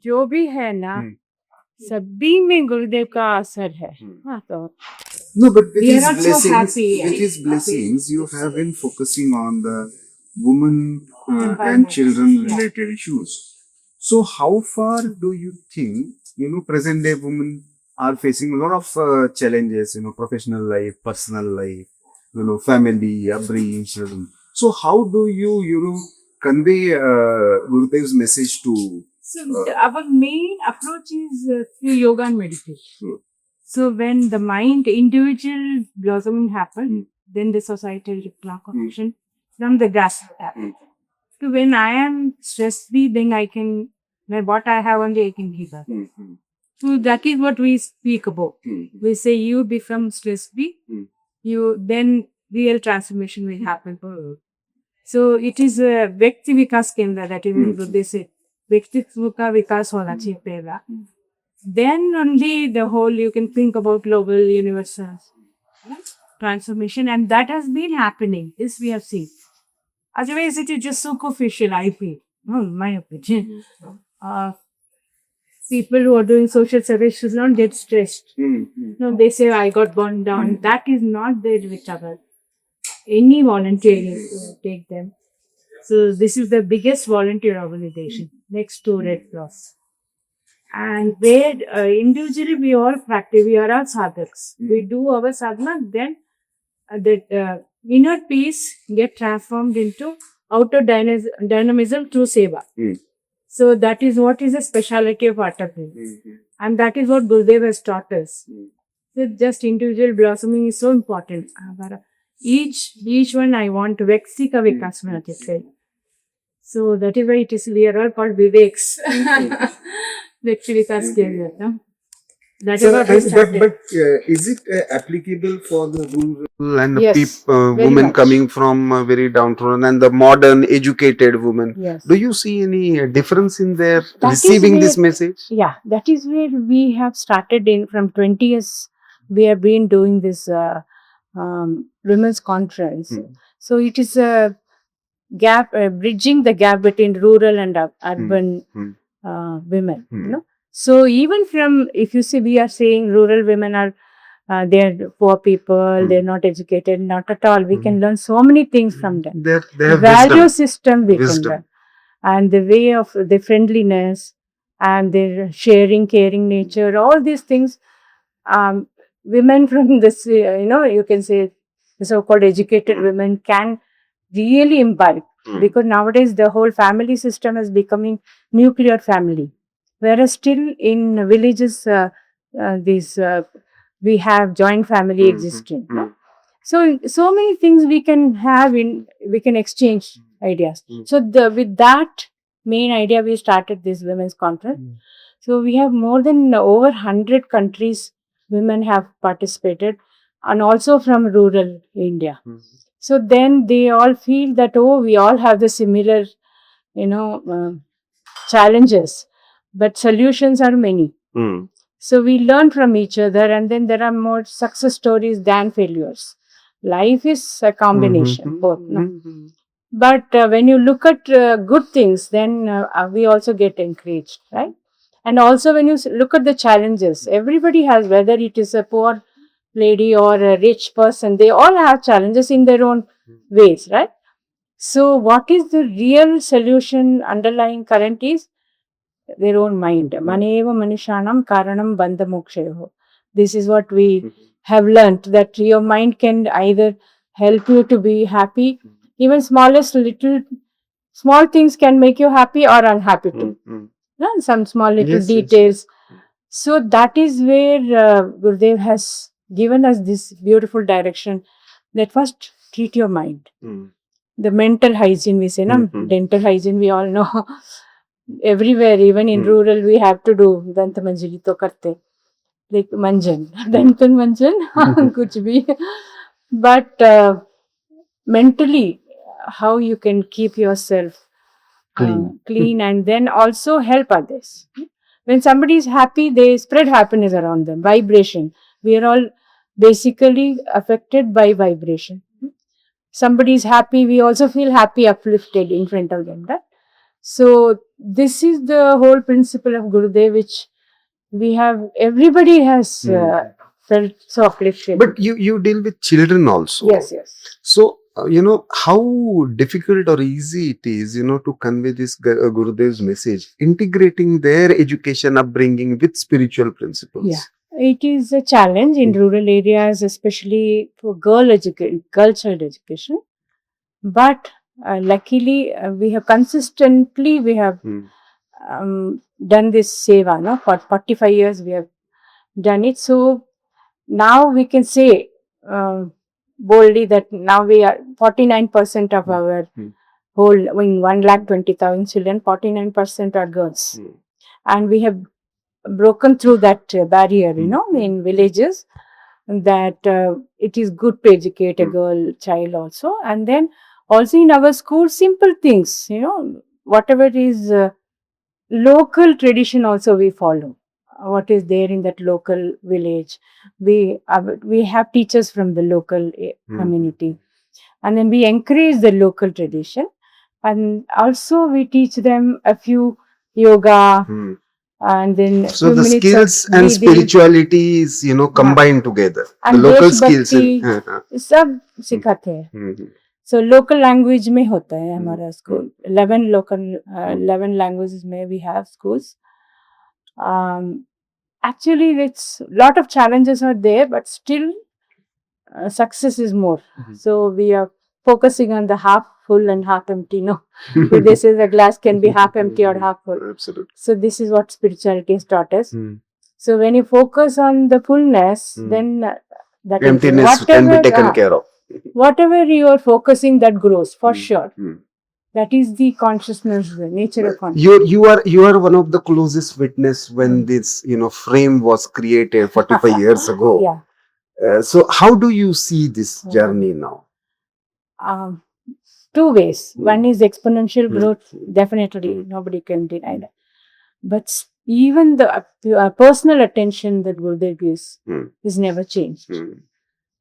जो भी है ना, सभी में गुरुदेव का असर है। हाँ, तो No, but with we his are also blessings, happy. with his blessings, you have been focusing on the women and Environment. children related issues. So, how far do you think, present day women are facing a lot of challenges, professional life, personal life, family, upbringing, children. So, how do you, convey Gurudev's message to? So our main approach is through yoga and meditation. So when the mind individual blossoming happens, then the societal repercussion from the grassroots happens. So when I am stress free, then I can, when what I have only I can give her. So that is what we speak about. We say you become stress free, you then real transformation will happen. So it is a व्यक्ति विकास केंद्र that is they say व्यक्तित्व का विकास होना चाहिए पहला. Then only the whole you can think about global universal transformation, and that has been happening. This we have seen. Otherwise, it is just superficial. I feel, my opinion. People who are doing social service should not get stressed. No, they say I got burned down. That is not there with our any volunteering to take them. So this is the biggest volunteer organization next to Red Cross. And where individually we all practice, we are all sadhaks. We do our sadhana, then that inner peace get transformed into outer dynamism through seva. So that is what is the speciality of Atapin. And that is what Gurudev has taught us. So just individual blossoming is so important. Each one I want to Vexika Vikas Manatite. So that is why it is we are all called Viveks. Vexi Vikas Kerala. That is what we started. But is it applicable for the rural and Yes, very women much. coming from very down to and the modern educated women? Yes. Do you see any difference in their That is receiving this where- message? Yeah, that is where we have started in from 20 years. We have been doing this women's conference. So it is a gap, bridging the gap between rural and urban women. You know, so even from if you see, we are saying rural women are they are poor people, they are not educated, not at all. We can learn so many things from them. They have Value wisdom. system we can learn, and the way of the friendliness and their sharing, caring nature, all these things. Women from this, you can say the so-called educated women can really imbibe, because nowadays the whole family system is becoming nuclear family, whereas still in villages we have joint family existing. So many things we can have we can exchange ideas. So with that main idea we started this women's conference. So we have more than over 100 countries women have participated, and also from rural India. So then they all feel that, oh, we all have the similar, challenges, but solutions are many. So we learn from each other, and then there are more success stories than failures. Life is a combination, both. No? But when you look at good things, then we also get encouraged, right? And also when you look at the challenges, everybody has, whether it is a poor lady or a rich person, they all have challenges in their own ways, right? So what is the real solution underlying current is their own mind. Maneva Manishanam Karanam Bandha Mokshayoho. This is what we have learnt, that your mind can either help you to be happy, even small things can make you happy or unhappy too. Some small little details. So that is where Gurudev has given us this beautiful direction, that first treat your mind. The mental hygiene we say, dental hygiene we all know. Everywhere, even in rural, we have to do dant manjali to karte, like manjan, dantal manjan, kuch bhi. But mentally, how you can keep yourself clean and then also help others. When somebody is happy, they spread happiness around them. Vibration. We are all basically affected by vibration. Somebody is happy, we also feel happy, uplifted in front of them. Right? So this is the whole principle of Gurudev, which everybody has felt so uplifted. But you deal with children also. Yes. So, how difficult or easy it is, to convey this Gurudev's message, integrating their education upbringing with spiritual principles. Yeah. It is a challenge in rural areas, especially for girl child education. But luckily, we have consistently, done this seva, no? For 45 years we have done it. So now we can say boldly that now we are 49% of our whole, in 1,20,000 children, 49% are girls. And we have broken through that barrier, in villages, that it is good to educate a girl child also. And then also in our school, simple things, whatever is local tradition also we follow. What is there in that local village, we have teachers from the local community, and then we encourage the local tradition, and also we teach them a few yoga, and then So few the minutes skills of and breathing. spirituality is, combined together. And the local देशभक्ति skills. सब सिखाते हैं. So local language में होता है हमारा school. 11 languages में we have schools. Actually, it's lot of challenges are there, but still success is more. So we are focusing on the half full and half empty. No, this is the glass can be half empty or half full. Absolutely. So this is what spirituality has taught us. So when you focus on the fullness, then that emptiness can be taken care of. Whatever you are focusing, that grows for sure. That is the consciousness, the nature of consciousness. You are one of the closest witness when this frame was created 45 years ago. Yeah. So how do you see this journey now? Two ways. One is exponential growth. Definitely, nobody can deny that. But even the personal attention that Gurudev gives is never changed.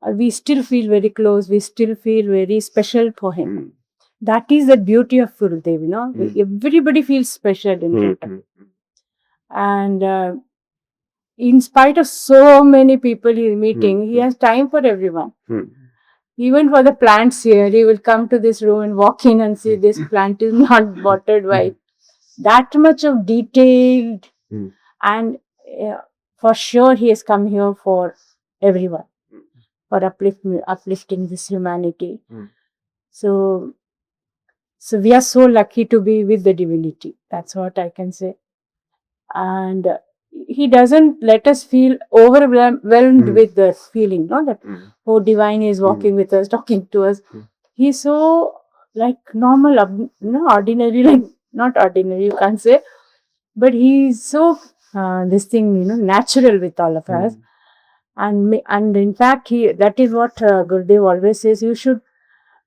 We still feel very close. We still feel very special for him. That is the beauty of Gurudev, Everybody feels special in it. And in spite of so many people he is meeting, he has time for everyone. Even for the plants here, he will come to this room and walk in and see this plant is not watered right. That much of detailed, and for sure he has come here for everyone, for uplifting this humanity. So we are so lucky to be with the divinity. That's what I can say. And he doesn't let us feel overwhelmed with the feeling, that divine is walking with us, talking to us. He's so like normal, ordinary, not ordinary, you can't say, but he's so natural with all of us. And in fact, that is what Gurudev always says, you should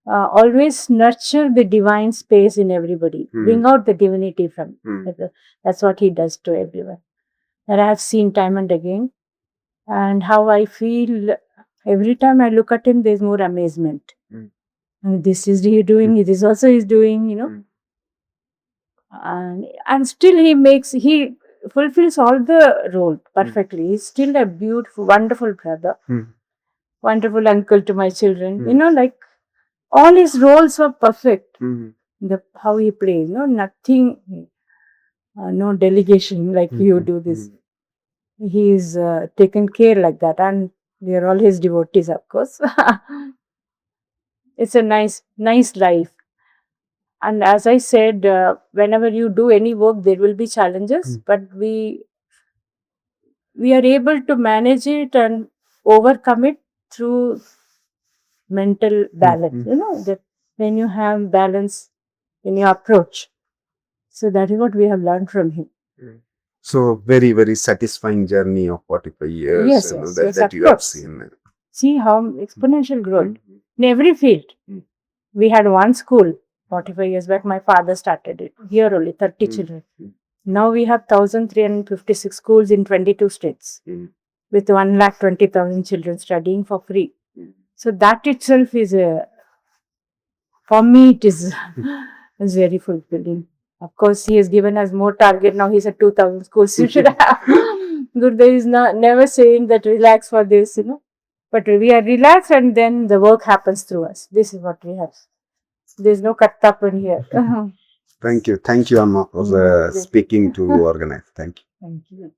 always nurture the divine space in everybody, bring out the divinity from. That's what he does to everyone. That I have seen time and again, and how I feel every time I look at him, there's more amazement. And this is he doing, this also he's doing, and still he fulfills all the role perfectly. He's still a beautiful, wonderful brother, wonderful uncle to my children. Like all his roles were perfect. How he plays, nothing, no delegation like you do this. He's taken care like that, and we are all his devotees, of course. It's a nice life. And as I said, whenever you do any work, there will be challenges, but we are able to manage it and overcome it through mental balance. That when you have balance in your approach. So that is what we have learned from him. So very, very satisfying journey of 45 years. Yes, that you have seen. See how exponential growth in every field. We had one school 45 years back. My father started it. Here only 30 children. Now we have 1,356 schools in 22 states with 1,20,000 children studying for free. So that itself is for me, it is very fulfilling. Of course, he has given us more target. Now he said 2,000 schools you should have. Good, there is never saying that relax for this, But we are relaxed and then the work happens through us. This is what we have. There's no kattappan here. Thank you, Amma, for speaking to organize. Thank you. Thank you.